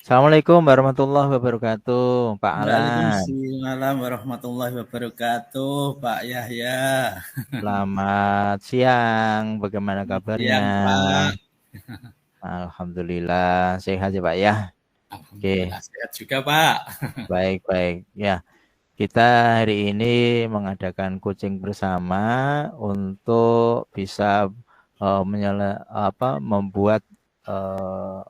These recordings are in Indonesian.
Assalamualaikum warahmatullahi wabarakatuh, Pak Alan. Waalaikumsalam warahmatullahi wabarakatuh, Pak Yahya. Selamat siang. Bagaimana kabarnya? Siang, Pak. Alhamdulillah sehat ya, Pak ya. Oke, Alhamdulillah sehat juga, Pak. baik-baik. Ya, kita hari ini mengadakan coaching bersama untuk bisa membuat eh,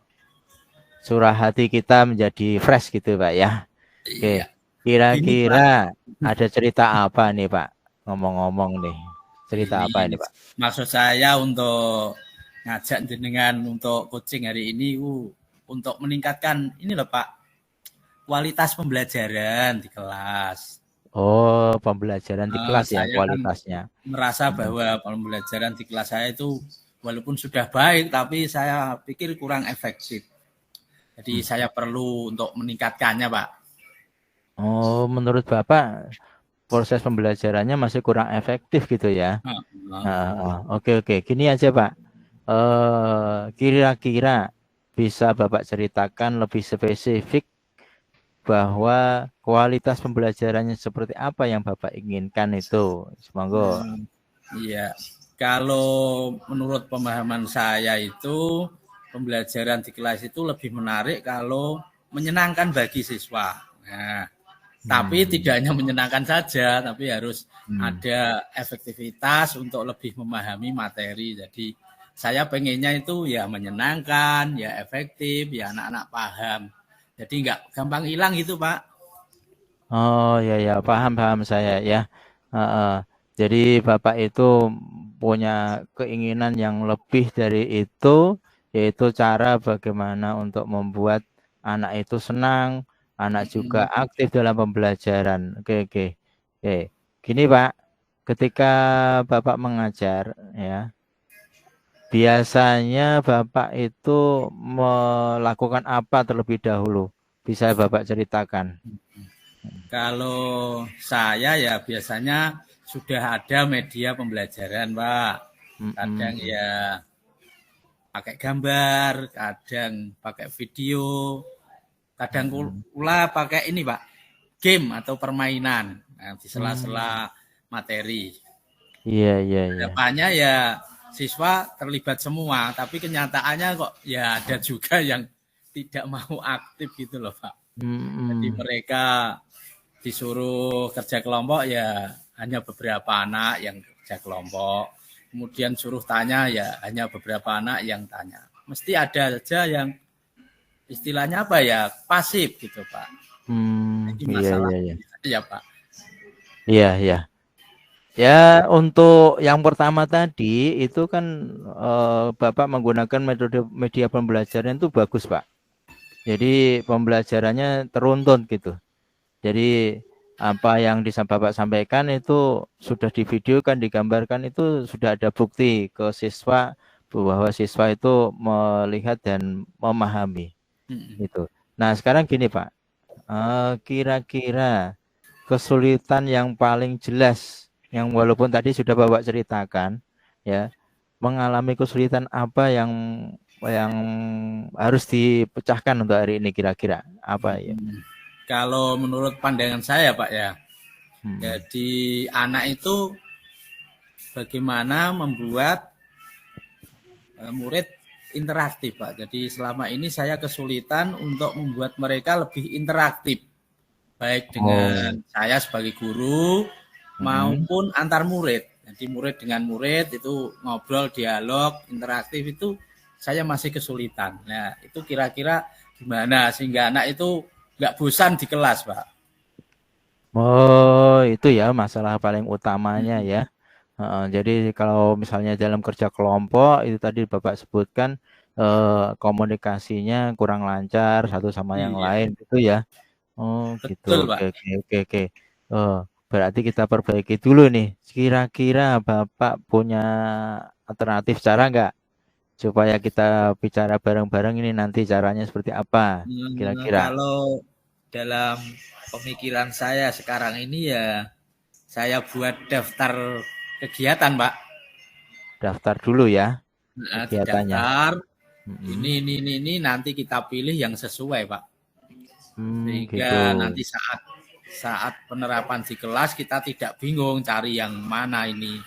surah hati kita menjadi fresh gitu, Pak ya. Oke, Iya, gini, Pak. kira-kira ada cerita apa nih, Pak? Ngomong-ngomong nih, cerita Ini apa ini, Pak? maksud saya untuk ngajak jenengan untuk coaching hari ini, untuk meningkatkan ini loh, Pak, kualitas pembelajaran di kelas. Oh, pembelajaran di kelas ya Saya kan kualitasnya. merasa Mm. bahwa pembelajaran di kelas saya itu walaupun sudah baik, tapi saya pikir kurang efektif. Jadi Mm. saya perlu untuk meningkatkannya, Pak. Oh, menurut Bapak proses pembelajarannya masih kurang efektif gitu ya? Oke oke. Gini aja Pak. Kira-kira bisa Bapak ceritakan lebih spesifik bahwa kualitas pembelajarannya seperti apa yang Bapak inginkan itu? Semoga. Hmm, iya, kalau menurut pemahaman saya itu pembelajaran di kelas itu lebih menarik kalau menyenangkan bagi siswa. Nah, tapi Hmm, tidak hanya menyenangkan saja, tapi harus hmm. ada efektivitas untuk lebih memahami materi. Jadi saya pengennya itu ya menyenangkan, ya efektif, ya anak-anak paham. Jadi nggak gampang hilang gitu, Pak. Oh ya ya paham paham saya ya. Heeh. Jadi Bapak itu punya keinginan yang lebih dari itu, yaitu cara bagaimana untuk membuat anak itu senang, anak juga Mm-mm. aktif dalam pembelajaran. Oke oke. Oke. Gini Pak, ketika Bapak mengajar ya, biasanya Bapak itu melakukan apa terlebih dahulu? Bisa Bapak ceritakan? Kalau saya ya biasanya sudah ada media pembelajaran, Pak. Kadang Mm-mm. ya pakai gambar, kadang pakai video, kadang Mm-mm. pula pakai ini, Pak, game atau permainan di Hmm, sela-sela materi. iya iya iya. Harapannya ya siswa terlibat semua, tapi kenyataannya kok ya ada juga yang tidak mau aktif gitu loh, Pak. Jadi Mhm, mereka disuruh kerja kelompok ya hanya beberapa anak yang kerja kelompok. Kemudian suruh tanya ya hanya beberapa anak yang tanya. Mesti ada saja yang istilahnya apa ya pasif gitu, Pak. Jadi iya masalah iya iya. ya, Pak. Iya iya. Ya untuk yang pertama tadi itu kan Bapak menggunakan metode media pembelajaran itu bagus Pak. Jadi pembelajarannya teruntun gitu. Jadi apa yang bisa Bapak sampaikan itu sudah divideokan, digambarkan itu sudah ada bukti ke siswa bahwa siswa itu melihat dan memahami itu. Nah sekarang gini Pak. Kira-kira kesulitan yang paling jelas, yang walaupun tadi sudah Bapak ceritakan, ya, mengalami kesulitan apa yang harus dipecahkan untuk hari ini kira-kira apa ya? Kalau menurut pandangan saya, Pak ya, Hmm. jadi anak itu bagaimana membuat murid interaktif, Pak. Jadi selama ini saya kesulitan untuk membuat mereka lebih interaktif, baik Oh, dengan saya sebagai guru mm-mm. maupun antar murid. Jadi murid dengan murid itu ngobrol, dialog, interaktif itu saya masih kesulitan. Nah, itu kira-kira gimana sehingga anak itu nggak bosan di kelas, Pak? Oh, itu ya masalah paling utamanya ya. Jadi kalau misalnya dalam kerja kelompok itu tadi Bapak sebutkan komunikasinya kurang lancar satu sama yang Iya, lain gitu ya. Oh gitu, betul, oke Pak. oke oke oke. Oh, berarti kita perbaiki dulu nih. Kira-kira Bapak punya alternatif cara nggak supaya kita bicara bareng-bareng ini nanti caranya seperti apa? Kira-kira Kalau dalam pemikiran saya sekarang ini ya saya buat daftar kegiatan, Pak. daftar dulu ya Nah, kegiatannya. didaftar. Ini nanti kita pilih yang sesuai, Pak. Gitu. Sehingga nanti saat penerapan di kelas kita tidak bingung cari yang mana ini.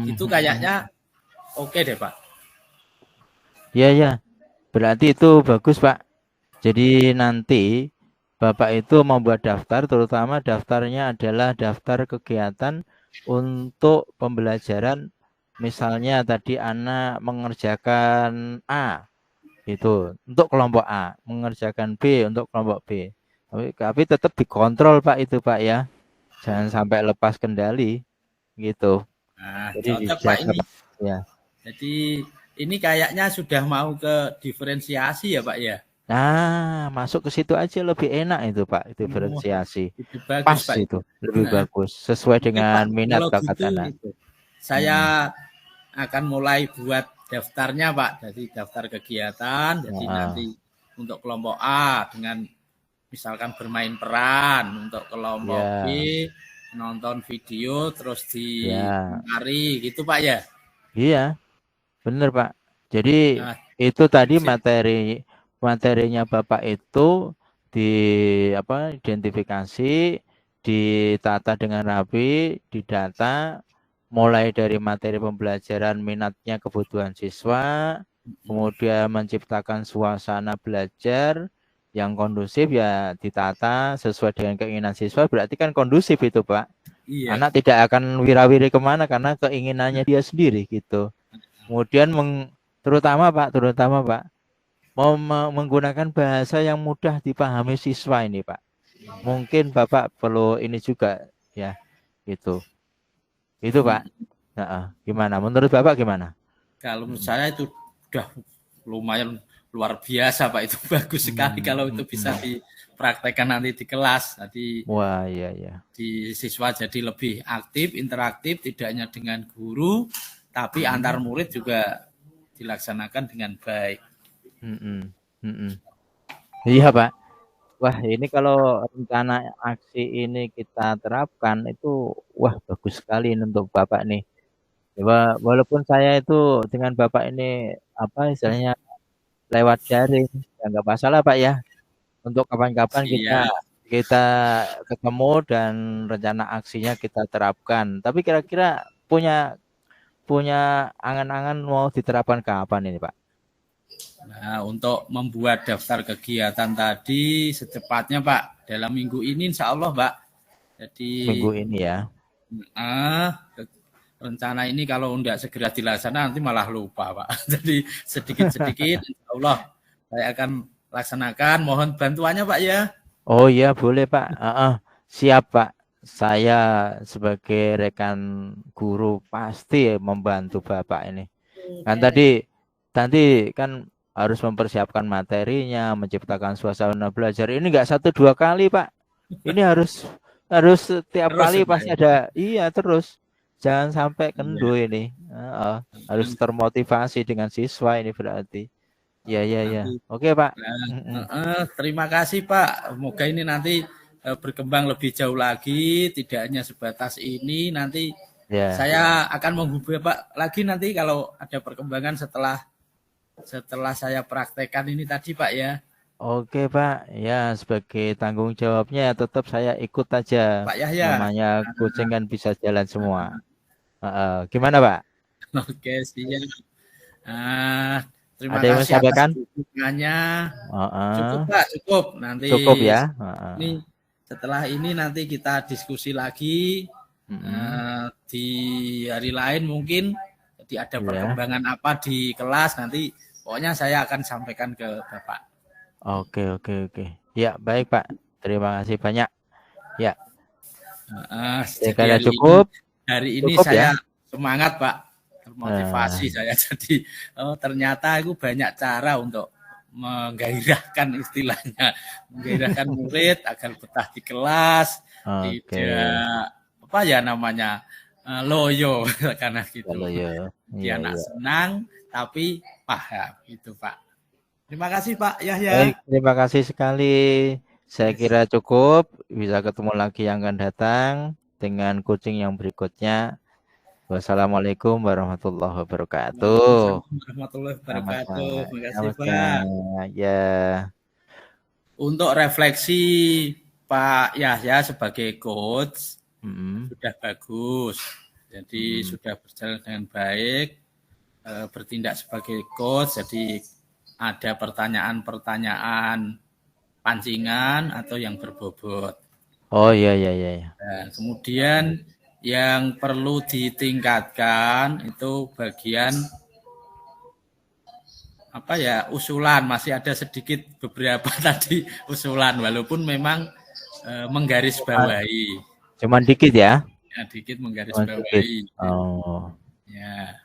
Itu kayaknya oke deh, Pak. Ya, ya. Berarti itu bagus, Pak. Jadi nanti Bapak itu membuat daftar, terutama daftarnya adalah daftar kegiatan untuk pembelajaran. Misalnya tadi anak mengerjakan A, itu untuk kelompok A, mengerjakan B untuk kelompok B. Tapi tetap dikontrol Pak itu Pak ya, jangan sampai lepas kendali gitu. Nah, Jadi cocok Pak dijaga ini. Pak. Ya. Jadi ini kayaknya sudah mau ke diferensiasi ya Pak ya. Nah, masuk ke situ aja lebih enak itu Pak, Oh, diferensiasi. itu bagus Pas Pak itu, itu. lebih Nah, bagus sesuai oke Pak, dengan minat kalau bakat gitu anak. itu. Saya akan mulai buat daftarnya Pak. Jadi daftar kegiatan. Jadi nanti untuk kelompok A dengan misalkan bermain peran, untuk kelompok B Ya, nonton video terus ya, dimari gitu Pak ya. iya, bener Pak. Jadi Nah, itu tadi sip, sip. materinya Bapak itu di identifikasi, ditata dengan rapi, didata, mulai dari materi pembelajaran, minatnya, kebutuhan siswa, kemudian menciptakan suasana belajar yang kondusif ya ditata sesuai dengan keinginan siswa, berarti kan kondusif itu Pak. Iya. Anak tidak akan wirawiri kemana karena keinginannya dia sendiri gitu. Kemudian terutama Pak, mau menggunakan bahasa yang mudah dipahami siswa ini Pak. Mungkin Bapak perlu ini juga ya, gitu. Itu Pak. Nah, gimana? Menurut Bapak gimana? Kalau menurut saya itu udah lumayan luar biasa Pak. Itu bagus sekali kalau itu bisa dipraktekkan nanti di kelas. Jadi Wah, iya ya. di siswa jadi lebih aktif, interaktif, tidak hanya dengan guru, tapi antar murid juga dilaksanakan dengan baik. Iya Pak. Wah, ini kalau rencana aksi ini kita terapkan itu wah bagus sekali untuk Bapak nih. Walaupun saya itu dengan Bapak ini apa istilahnya lewat daring, ya nggak masalah Pak ya. Untuk kapan-kapan kita Siap. kita ketemu dan rencana aksinya kita terapkan. Tapi kira-kira punya punya angan-angan mau diterapkan kapan ini Pak? Nah, untuk membuat daftar kegiatan tadi secepatnya Pak, dalam minggu ini insya Allah Pak. Jadi Minggu ini ya. rencana ini kalau tidak segera dilaksanakan nanti malah lupa Pak. Jadi sedikit-sedikit insya Allah saya akan laksanakan. Mohon bantuannya Pak ya. Oh iya boleh Pak. Siap Pak. Saya sebagai rekan guru pasti membantu Bapak ini. Kan tadi kan harus mempersiapkan materinya, menciptakan suasana belajar. Ini enggak 1 2 kali, Pak. Ini harus harus setiap Terus ya kali Pak pasti ya. ada. Iya, terus. Jangan sampai Iya. kendu ini. Harus termotivasi dengan siswa ini berarti. Iya, iya, iya. Nanti Oke, Pak. terima kasih Pak. Semoga ini nanti berkembang lebih jauh lagi, tidak hanya sebatas ini. Nanti Ya. saya akan menghubungi Pak lagi nanti kalau ada perkembangan setelah saya praktekkan ini tadi Pak ya. Oke, Pak. Ya, sebagai tanggung jawabnya tetap saya ikut aja. Pak Yahya. Namanya kucing kan bisa jalan semua. Gimana, Pak? Oke, siap. Ah, terima Ada yang mau kasih atas disampaikan? dukungannya. Cukup Heeh. Pak, cukup. Nanti Cukup ya. ini setelah ini nanti kita diskusi lagi di hari lain mungkin. Jadi ada Ya. perkembangan apa di kelas nanti. Pokoknya saya akan sampaikan ke Bapak. Oke, oke, oke. Ya, baik, Pak. Terima kasih banyak. Ya, ya Jadi karena cukup, hari ini cukup ya. saya semangat Pak, termotivasi saya. Jadi ternyata aku banyak cara untuk menggairahkan istilahnya, menggairahkan murid agar betah di kelas, Oke. tidak apa ya namanya loyo karena gitu. Kalau ya, Dia iya, anak iya. senang tapi paham gitu Pak. Terima kasih Pak Baik, Yahya. terima kasih sekali. Saya kira cukup. Bisa ketemu lagi yang akan datang dengan coaching yang berikutnya. Wassalamualaikum warahmatullahi wabarakatuh. Waalaikumsalam warahmatullahi Selamat wabarakatuh. Pak. Terima kasih, Selamat Pak. Pak. Ya. Untuk refleksi Pak Yahya sebagai coach Mm-mm. sudah bagus. Jadi Mm-mm. sudah berjalan dengan baik, bertindak sebagai coach. Jadi ada pertanyaan-pertanyaan pancingan atau yang berbobot. Oh iya iya iya. Iya. Nah, kemudian yang perlu ditingkatkan itu bagian apa ya, usulan, masih ada sedikit beberapa tadi usulan walaupun memang menggarisbawahi, Cuman dikit ya. ya dikit Cuman dikit. menggarisbawahi Oh. ya.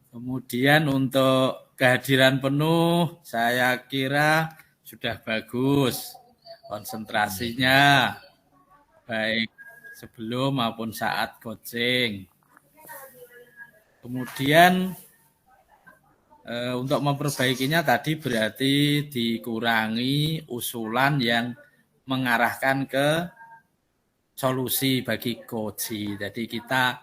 Kemudian untuk kehadiran penuh saya kira sudah bagus, konsentrasinya baik sebelum maupun saat coaching. Kemudian untuk memperbaikinya tadi berarti dikurangi usulan yang mengarahkan ke solusi bagi coach. Jadi kita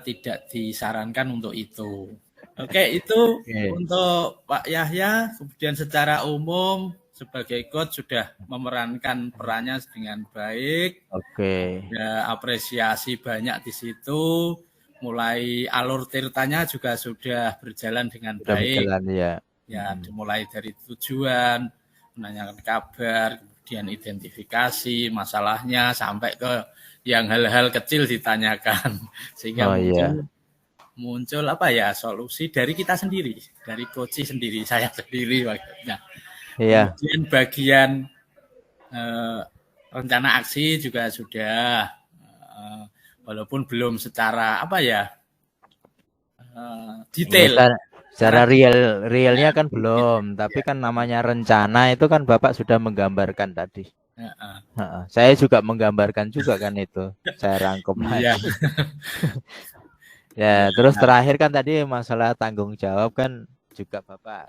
tidak disarankan untuk itu. Oke, itu Oke. untuk Pak Yahya. Kemudian secara umum sebagai coach sudah memerankan perannya dengan baik. Oke. Ada apresiasi banyak di situ. Mulai alur tirtanya juga sudah berjalan dengan Sudah baik. berjalan ya. Ya, dimulai dari tujuan, menanyakan kabar, kemudian identifikasi masalahnya sampai ke yang hal-hal kecil ditanyakan sehingga Oh iya. muncul apa ya, solusi dari kita sendiri, dari coach sendiri, saya sendiri maksudnya. Iya. Kemudian bagian rencana aksi juga sudah, walaupun belum secara apa ya, Ya, detail. secara realnya kan Ya, belum, tapi ya, kan namanya rencana itu kan Bapak sudah menggambarkan tadi. ya, Saya juga menggambarkan juga kan itu. Saya rangkum iya. lagi. Ya, terus terakhir kan tadi masalah tanggung jawab kan juga Bapak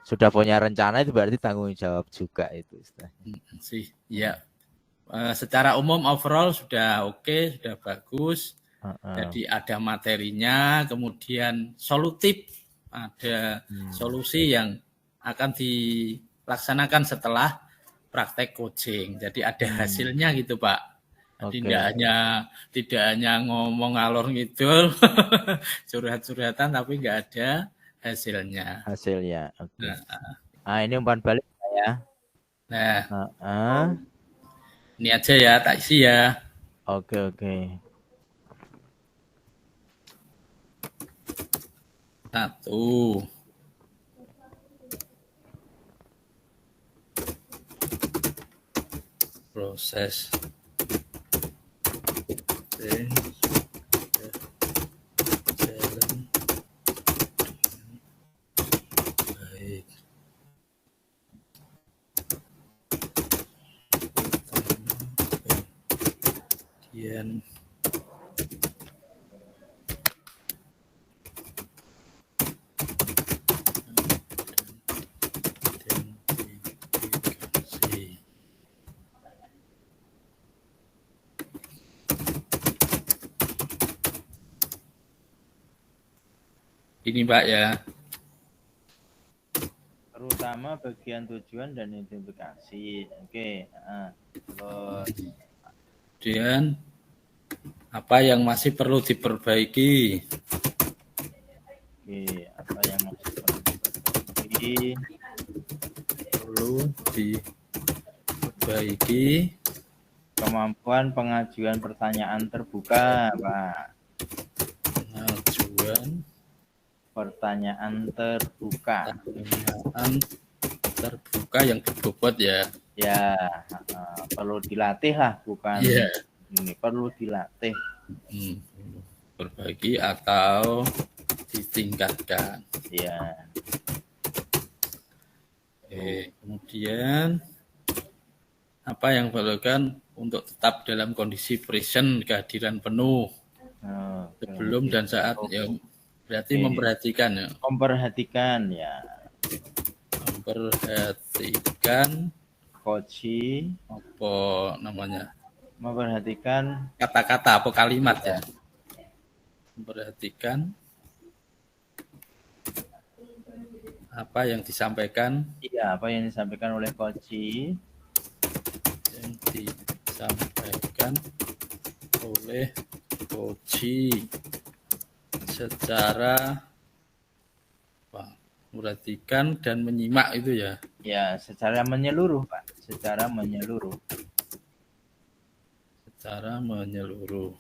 sudah punya rencana, itu berarti tanggung jawab juga itu istilahnya. Sih, ya. Secara umum overall sudah oke, sudah bagus. Jadi ada materinya, kemudian solutif, ada solusi yang akan dilaksanakan setelah praktek coaching. Jadi ada hasilnya gitu, Pak. Jadi tidak hanya ngomong ngalor ngidul, curhat-curhatan tapi nggak ada hasilnya. Hasilnya. Oke. Nah, ini umpan balik saya. Nah, ini aja ya, tak isi ya. Oke oke. Satu. Proses jalan baik. Kemudian identifikasi. Ini Mbak ya. Terutama bagian tujuan dan identifikasi. Oke. Terus Kemudian apa yang masih perlu diperbaiki? Oke, apa yang masih perlu diperbaiki? Perlu diperbaiki Kemampuan pengajuan pertanyaan terbuka, Pak. pengajuan Pertanyaan terbuka. pertanyaan terbuka yang berbobot ya. Ya, perlu dilatih lah, bukan ini perlu dilatih. Perbaiki atau ditingkatkan. Ya. Kemudian apa yang diperlukan untuk tetap dalam kondisi present, kehadiran penuh sebelum dan saat ya, berarti memperhatikan ya. Memperhatikan ya. Memperhatikan Coach apa namanya? Memperhatikan kata-kata atau kalimat ya. Memperhatikan apa yang disampaikan apa yang disampaikan oleh Koci secara memperhatikan dan menyimak itu ya. Ya, secara menyeluruh, Pak. Secara menyeluruh. Secara menyeluruh.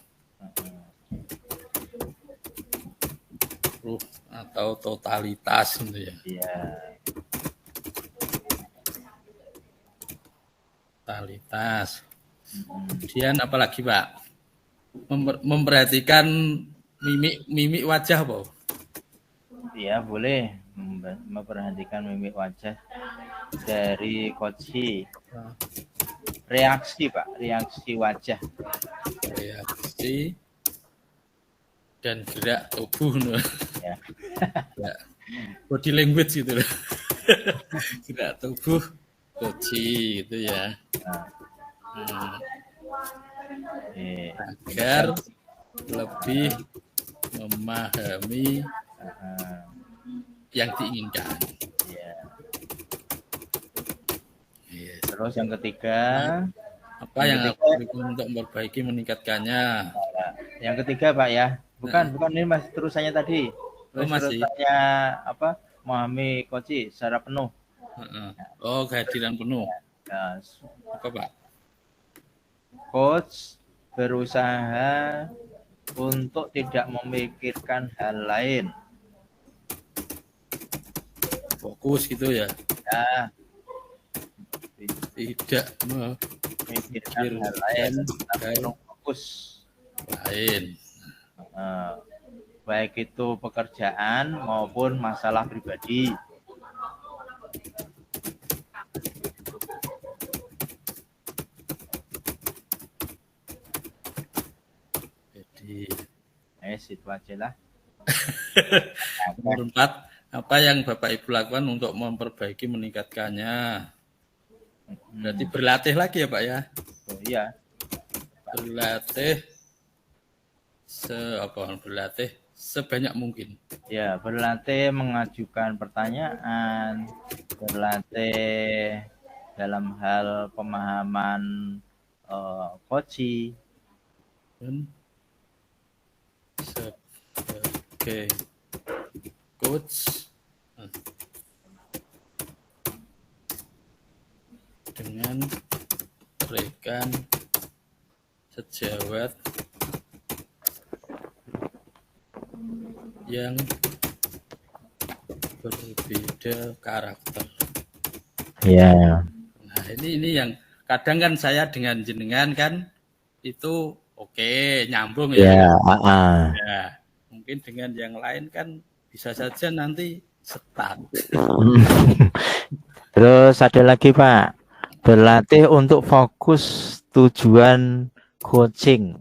Atau totalitas gitu ya. Iya. Totalitas. Kemudian apalagi Pak? Memperhatikan mimik wajah Pak. Iya, boleh memperhatikan mimik wajah dari Koci. Reaksi, Pak. Reaksi wajah. Reaksi dan gerak tubuh. Ya. Body language gitu loh. Gerak tubuh Koci gitu ya. Agar lebih memahami yang diinginkan. Terus yang ketiga, apa yang lakukan untuk memperbaiki meningkatkannya? Yang ketiga Pak ya, bukan ini masih terusannya tadi. Terusannya apa? Memahami Koci secara penuh. Oh, kehadiran penuh. Nah, apa Pak? Coach berusaha untuk tidak memikirkan hal lain. Fokus gitu ya? Ya. Tidak memikirkan hal lain, tapi fokus lain. Baik itu pekerjaan maupun masalah pribadi. Jadi itu aja lah. Nomor 4, apa yang Bapak Ibu lakukan untuk memperbaiki meningkatkannya? Berarti berlatih lagi ya Pak ya? Oh, iya. Berlatih sebanyak mungkin. Ya, berlatih mengajukan pertanyaan, berlatih dalam hal pemahaman Koci. Dan sebagai coach dengan rekan sejawat yang berbeda karakter. Ya. Nah, ini yang kadang kan saya dengan jenengan kan itu oke, nyambung ya. Ya, mungkin dengan yang lain kan bisa saja nanti stuck. Terus ada lagi Pak, berlatih untuk fokus tujuan coaching.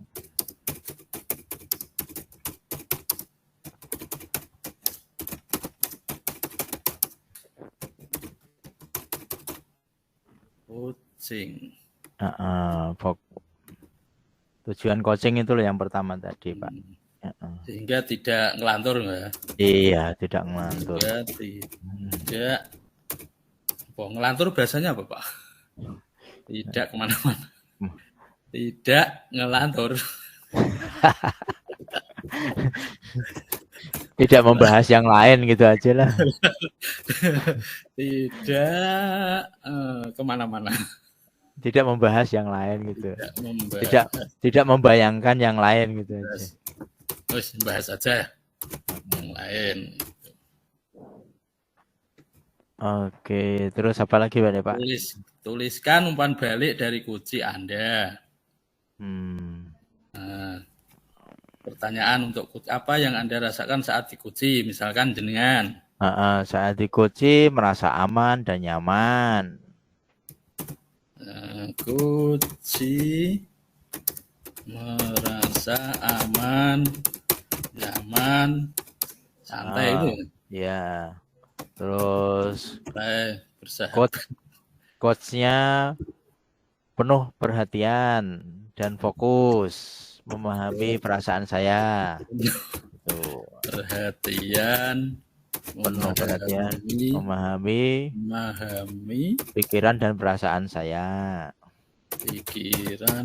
Tujuan coaching itu loh yang pertama tadi Pak. Sehingga tidak ngelantur ya. Iya, tidak ngelantur. Tidak. Ngelantur biasanya apa Pak? Tidak kemana-mana. Tidak ngelantur. Tidak membahas yang lain gitu aja lah. Tidak kemana-mana. Tidak membahas yang lain gitu. Tidak membayangkan yang lain gitu aja. Terus bahas aja yang lain. Oke, terus apa lagi Pak? Tuliskan umpan balik dari kunci Anda. Pertanyaan untuk apa yang Anda rasakan saat dikunci, misalkan jenengan. Saat dikunci merasa aman dan nyaman. Kunci merasa aman, nyaman, santai itu. Ya. Terus bersahabat. Coachnya penuh perhatian dan fokus memahami perasaan saya. Tuh, Perhatian, penuh perhatian memahami memahami pikiran dan perasaan saya. pikiran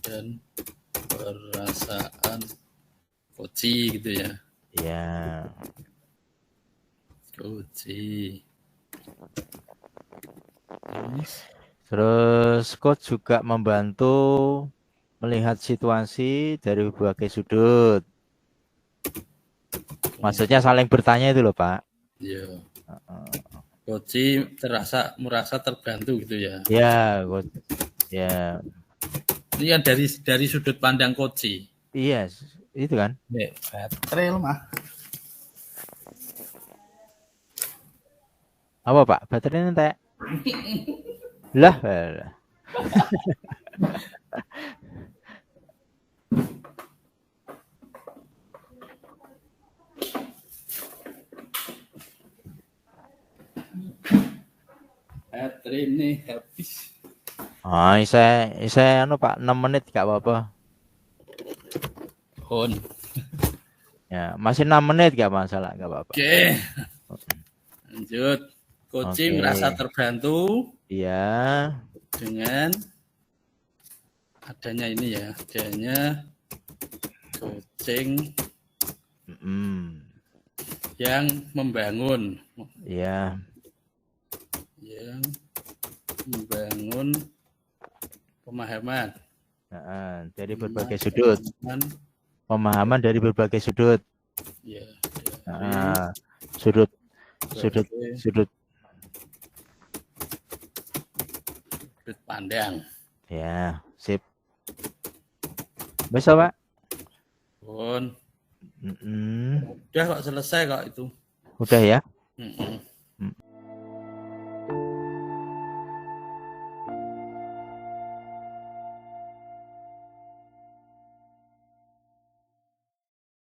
dan perasaan Koci gitu ya. Ya. Koci. Terus coach juga membantu melihat situasi dari berbagai sudut. Maksudnya saling bertanya itu loh, Pak. Iya. Koci merasa terbantu gitu ya. Ya, coach. Ya. Ini kan dari sudut pandang Koci. Iya, itu kan. Baterai mah. Apa, Pak? Baterainya entek. Lah. Baterai ini habis. Saya Pak 6 menit gak apa-apa. On. Ya, masih 6 menit gak masalah, gak apa-apa. Oke. Lanjut. Koci merasa terbantu. Iya. Dengan adanya ini ya, adanya coaching yang membangun. Iya. Yang membangun pemahaman. Dari berbagai sudut. Pemahaman dari berbagai sudut. Ya. Sudut pandang. Ya, sip. Bisa, Pak? Udah kok selesai kok itu. Udah ya?